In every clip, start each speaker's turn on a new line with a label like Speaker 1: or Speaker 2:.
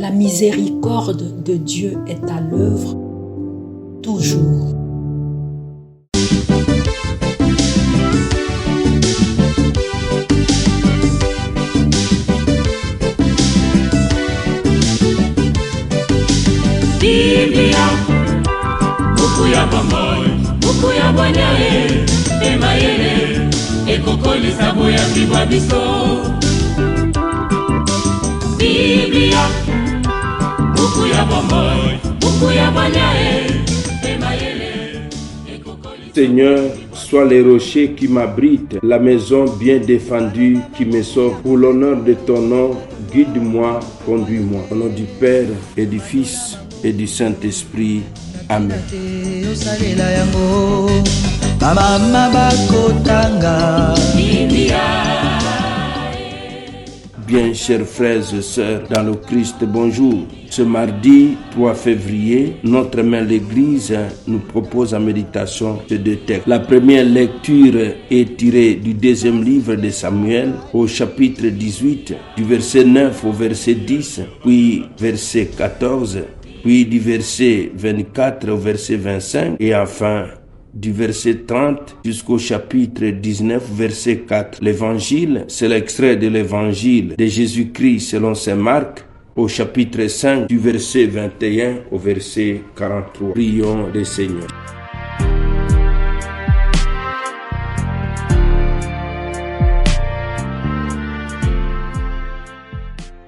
Speaker 1: La miséricorde de Dieu est à l'œuvre toujours.
Speaker 2: Biblia, buku ya bomoi, buku ya bonyae, emayele, ekokolisa boya bibwa biso. Biblia, buku ya bomoi, buku ya bonyae, emayele, ekokolisa.
Speaker 3: Seigneur, sois le rocher qui m'abrite, la maison bien défendue qui me sauve. Pour l'honneur de ton nom, guide-moi, conduis-moi. Au nom du Père et du Fils et du Saint-Esprit. Amen. Bien, chers frères et sœurs, dans le Christ, bonjour. Ce mardi 3 février, notre mère l'Église nous propose en méditation ces deux textes. La première lecture est tirée du deuxième livre de Samuel, au chapitre 18, du verset 9 au verset 10, puis verset 14, puis du verset 24 au verset 25, et enfin du verset 30 jusqu'au chapitre 19, verset 4. L'évangile, c'est l'extrait de l'évangile de Jésus-Christ selon saint Marc, au chapitre 5, du verset 21 au verset 43. Prions le Seigneur.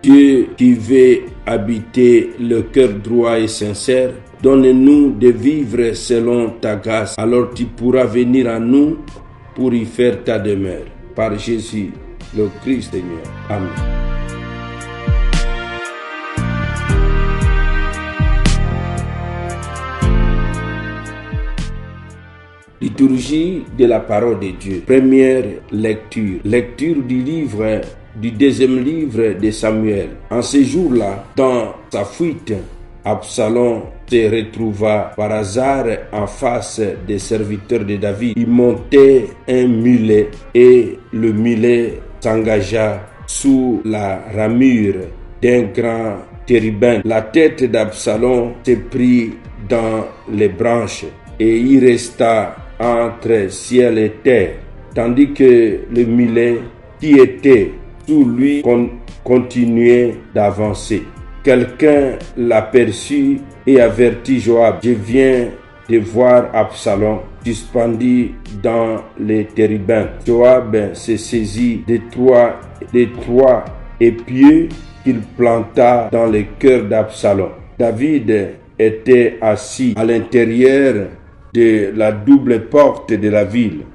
Speaker 3: Dieu qui veut habiter le cœur droit et sincère, donne-nous de vivre selon ta grâce, alors tu pourras venir à nous pour y faire ta demeure. Par Jésus, le Christ Seigneur. Amen. Liturgie de la parole de Dieu. Première lecture. Lecture du deuxième livre de Samuel. En ce jour-là, dans sa fuite, Absalom se retrouva par hasard en face des serviteurs de David. Il montait un mulet et le mulet s'engagea sous la ramure d'un grand térubin. La tête d'Absalom se prit dans les branches et il resta entre ciel et terre, tandis que le mulet qui était sous lui continuait d'avancer. Quelqu'un l'aperçut et avertit Joab. Je viens de voir Absalom suspendu dans les térubins. Joab se saisit des trois épieux qu'il planta dans le cœur d'Absalom. David était assis à l'intérieur de la double porte de la ville.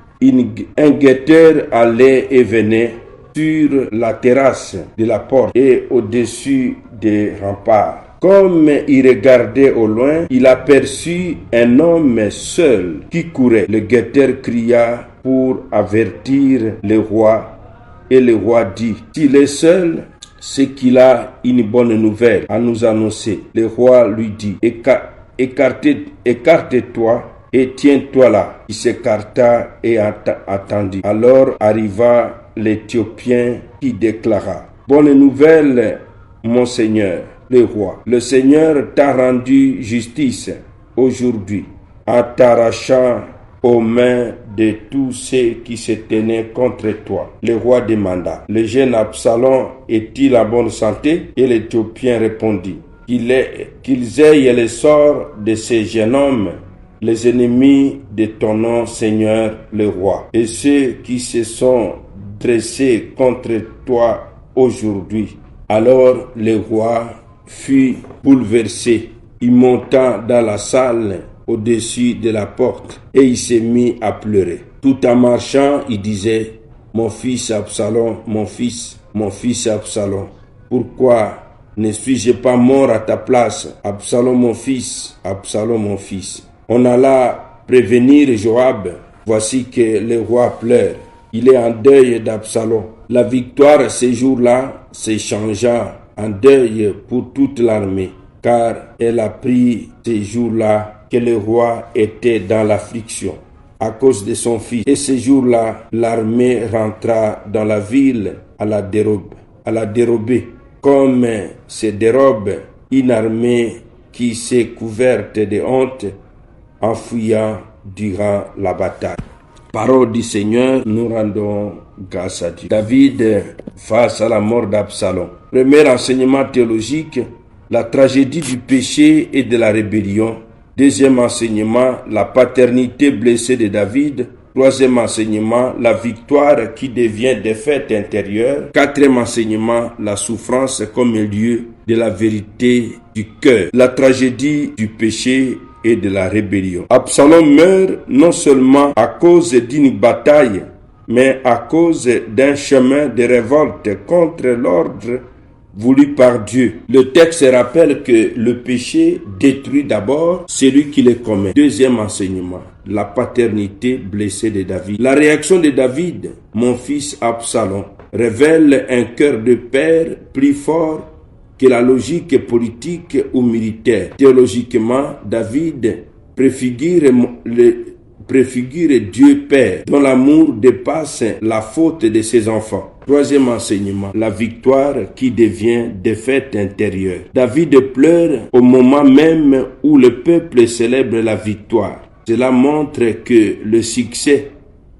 Speaker 3: Un guetteur allait et venait sur la terrasse de la porte et au-dessus des remparts. Comme il regardait au loin, il aperçut un homme seul qui courait. Le guetteur cria pour avertir le roi, et le roi dit: s'il est seul, c'est qu'il a une bonne nouvelle à nous annoncer. Le roi lui dit: écarte-toi et tiens-toi là. Il s'écarta et attendit. Alors arriva l'Éthiopien qui déclara: bonne nouvelle, mon Seigneur, le roi. Le Seigneur t'a rendu justice aujourd'hui en t'arrachant aux mains de tous ceux qui se tenaient contre toi. Le roi demanda: le jeune Absalom est-il en bonne santé? Et l'Éthiopien répondit: qu'ils aient le sort de ce jeune homme, les ennemis de ton nom, Seigneur le roi, et ceux qui se sont dressés contre toi aujourd'hui. Alors le roi fut bouleversé. Il monta dans la salle au-dessus de la porte et il s'est mis à pleurer. Tout en marchant, il disait: mon fils Absalom, mon fils Absalom, pourquoi ne suis-je pas mort à ta place? Absalom mon fils, Absalom mon fils. On alla prévenir Joab. Voici que le roi pleure. Il est en deuil d'Absalom. La victoire ce jour-là s'échangea en deuil pour toute l'armée, car elle a pris ce jour-là que le roi était dans l'affliction à cause de son fils. Et ce jour-là, l'armée rentra dans la ville à la dérobée. Comme se dérobe une armée qui s'est couverte de honte en fuyant durant la bataille. Parole du Seigneur, nous rendons grâce à Dieu. David face à la mort d'Absalom. Premier enseignement théologique, la tragédie du péché et de la rébellion. Deuxième enseignement, la paternité blessée de David. Troisième enseignement, la victoire qui devient défaite intérieure. Quatrième enseignement, la souffrance comme un lieu de la vérité du cœur. La tragédie du péché et de la rébellion. Absalom meurt non seulement à cause d'une bataille, mais à cause d'un chemin de révolte contre l'ordre voulu par Dieu. Le texte rappelle que le péché détruit d'abord celui qui le commet. Deuxième enseignement, la paternité blessée de David. La réaction de David, mon fils Absalom, révèle un cœur de père plus fort que la logique politique ou militaire. Théologiquement, David préfigure Dieu Père, dont l'amour dépasse la faute de ses enfants. Troisième enseignement, la victoire qui devient défaite intérieure. David pleure au moment même où le peuple célèbre la victoire. Cela montre que le succès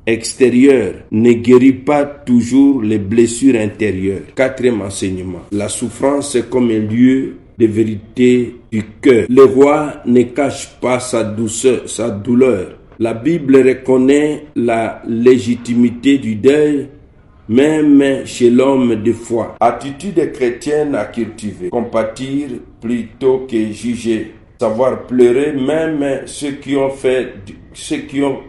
Speaker 3: extérieur ne guérit pas toujours les blessures intérieures. Quatrième enseignement, la souffrance comme un lieu de vérité du cœur. Le roi ne cache pas sa douceur, sa douleur. La Bible reconnaît la légitimité du deuil, même chez l'homme de foi. Attitude chrétienne à cultiver. Compatir plutôt que juger. Savoir pleurer même ceux qui ont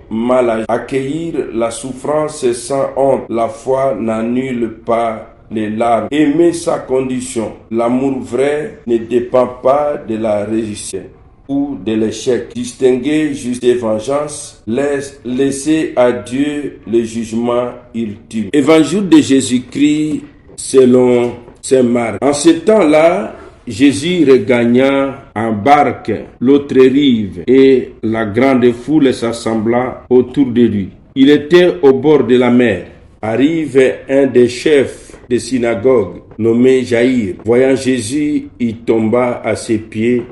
Speaker 3: mal agi. Accueillir la souffrance sans honte. La foi n'annule pas les larmes. Aimer sa condition. L'amour vrai ne dépend pas de la réussite ou de l'échec. Distinguer juste et vengeance. Laisser à Dieu le jugement ultime. Évangile de Jésus-Christ selon saint Marc. En ce temps-là, Jésus regagna en barque l'autre rive et la grande foule s'assembla autour de lui. Il était au bord de la mer. Arrive un des chefs de synagogue nommé Jaïr. Voyant Jésus, il tomba à ses pieds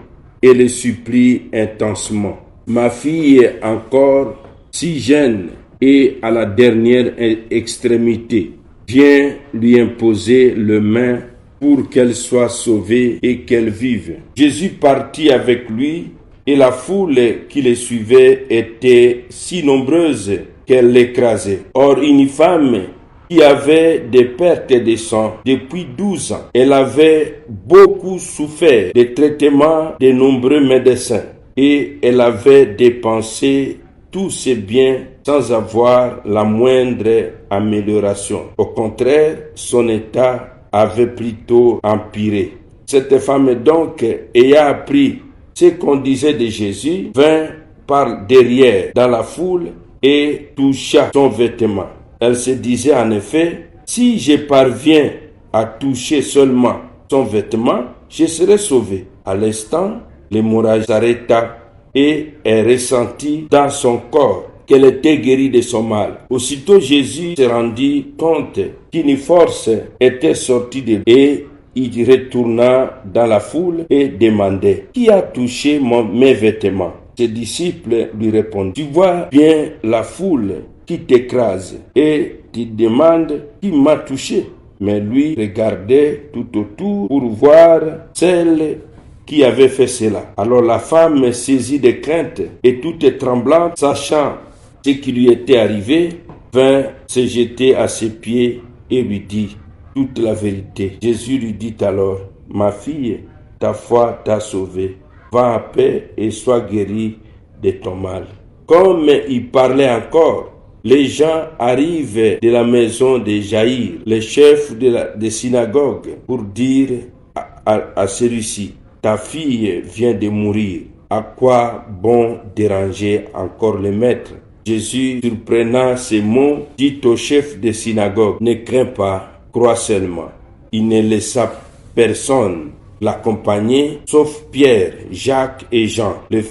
Speaker 3: et le supplie intensement. Ma fille est encore si jeune et à la dernière extrémité. Viens lui imposer les mains pour qu'elle soit sauvée et qu'elle vive. Jésus partit avec lui et la foule qui le suivait était si nombreuse qu'elle l'écrasait. Or, une femme qui avait des pertes de sang depuis 12 ans, elle avait beaucoup souffert des traitements de nombreux médecins et elle avait dépensé tous ses biens sans avoir la moindre amélioration. Au contraire, son état avait plutôt empiré. Cette femme donc, ayant appris ce qu'on disait de Jésus, vint par derrière dans la foule et toucha son vêtement. Elle se disait en effet, si je parviens à toucher seulement son vêtement, je serai sauvée. À l'instant, l'hémorragie s'arrêta et elle ressentit dans son corps qu'elle était guérie de son mal. Aussitôt Jésus se rendit compte qu'une force était sortie de lui et il retourna dans la foule et demandait « Qui a touché mes vêtements ?» Ses disciples lui répondent « Tu vois bien la foule qui t'écrase et tu demandes qui m'a touché ?» Mais lui regardait tout autour pour voir celle qui avait fait cela. Alors la femme saisie de crainte et toute tremblante, sachant ce qui lui était arrivé, vint se jeter à ses pieds et lui dit toute la vérité. Jésus lui dit alors, « Ma fille, ta foi t'a sauvée. Va en paix et sois guérie de ton mal. » Comme il parlait encore, les gens arrivent de la maison de Jaïr, le chef de synagogue, pour dire à celui-ci, « Ta fille vient de mourir. À quoi bon déranger encore le maître ?» Jésus, surprenant ces mots, dit au chef de synagogue, « Ne crains pas, crois seulement. » Il ne laissa personne l'accompagner, sauf Pierre, Jacques et Jean, les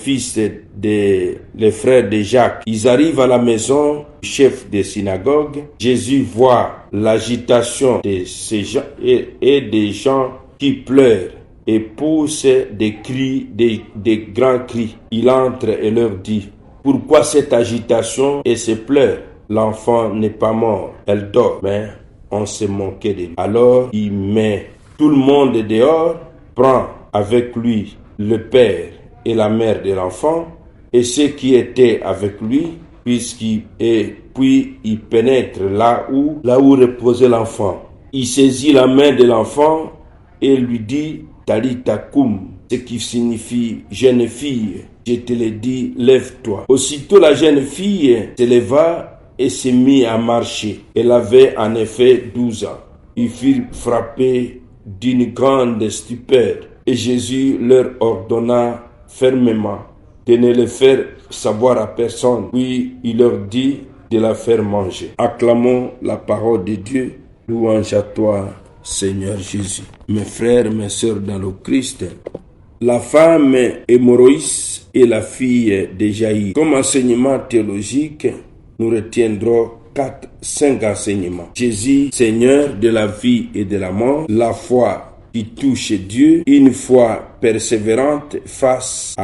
Speaker 3: frères de Jacques. Ils arrivent à la maison du chef de synagogue. Jésus voit l'agitation de ces gens et des gens qui pleurent et pousse des grands cris. Il entre et leur dit: pourquoi cette agitation et ces pleurs? L'enfant n'est pas mort, elle dort. Mais on s'est moqué de lui. Alors il met tout le monde dehors, prend avec lui le père et la mère de l'enfant et ceux qui étaient avec lui, puis il pénètre là où reposait l'enfant. Il saisit la main de l'enfant et lui dit: Talita koum, ce qui signifie jeune fille, je te le dis, lève-toi. Aussitôt la jeune fille se leva et se mit à marcher. Elle avait en effet 12 ans. Ils furent frappés d'une grande stupeur et Jésus leur ordonna fermement de ne le faire savoir à personne. Puis il leur dit de la faire manger. Acclamons la parole de Dieu. Louange à toi, Seigneur Jésus. Mes frères, mes sœurs dans le Christ, la femme hémorroïde et la fille de Jaïr. Comme enseignement théologique, nous retiendrons 5 enseignements. Jésus, Seigneur de la vie et de la mort, la foi qui touche Dieu, une foi persévérante face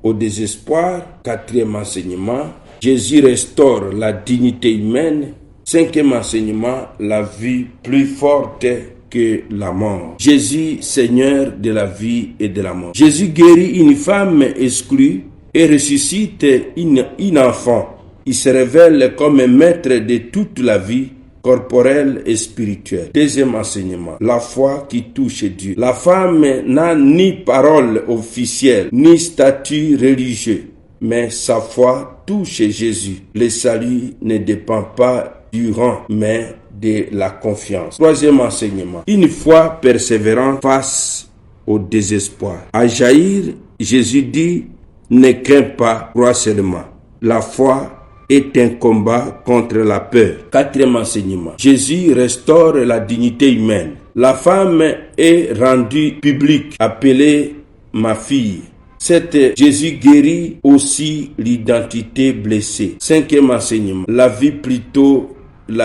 Speaker 3: au désespoir. 4e enseignement, Jésus restaure la dignité humaine. 5e enseignement, la vie plus forte que la mort. Jésus, Seigneur de la vie et de la mort. Jésus guérit une femme exclue et ressuscite une enfant. Il se révèle comme un maître de toute la vie corporelle et spirituelle. 2e enseignement, la foi qui touche Dieu. La femme n'a ni parole officielle, ni statut religieux, mais sa foi touche Jésus. Le salut ne dépend pas du rang, mais de la confiance. 3e enseignement, une foi persévérante face au désespoir. À Jaïr, Jésus dit: ne crains pas, crois seulement. La foi est un combat contre la peur. 4e enseignement, Jésus restaure la dignité humaine. La femme est rendue publique, appelée ma fille. Jésus guérit aussi l'identité blessée. 5e enseignement, la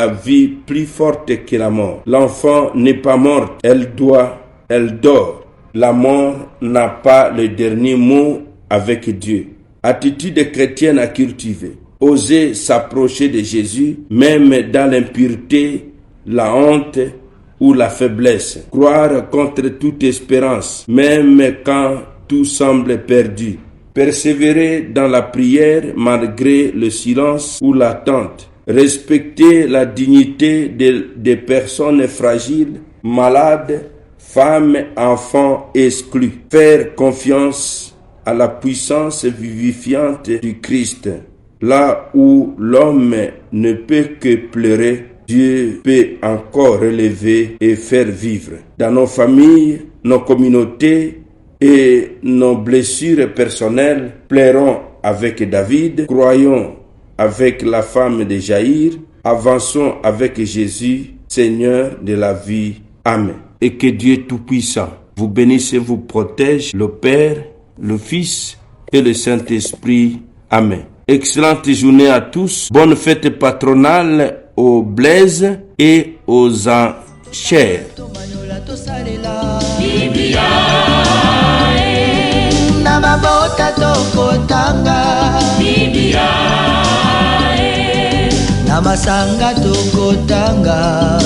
Speaker 3: vie plus forte que la mort. L'enfant n'est pas morte, elle dort. La mort n'a pas le dernier mot avec Dieu. Attitude chrétienne à cultiver. Oser s'approcher de Jésus, même dans l'impureté, la honte ou la faiblesse. Croire contre toute espérance, même quand tout semble perdu. Persévérer dans la prière malgré le silence ou l'attente. Respecter la dignité des personnes fragiles, malades, femmes, enfants exclus. Faire confiance à la puissance vivifiante du Christ. Là où l'homme ne peut que pleurer, Dieu peut encore relever et faire vivre. Dans nos familles, nos communautés et nos blessures personnelles, pleurons avec David, croyons avec la femme de Jaïr, avançons avec Jésus, Seigneur de la vie. Amen. Et que Dieu Tout-Puissant vous bénisse et vous protège, le Père, le Fils et le Saint-Esprit. Amen. Excellente journée à tous. Bonne fête patronale aux Blaise et aux enchères.
Speaker 4: Namasanga tokotanga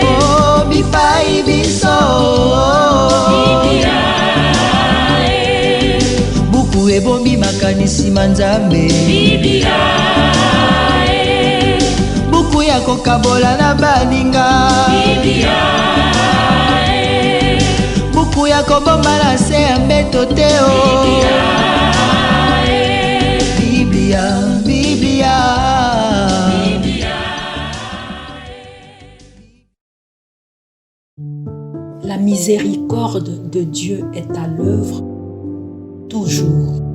Speaker 4: oh bipai biso buku ebombi makanisi manzambe buku ya kokabola na baninga buku ya kobomba na se ya mbeto te
Speaker 1: La miséricorde de Dieu est à l'œuvre toujours.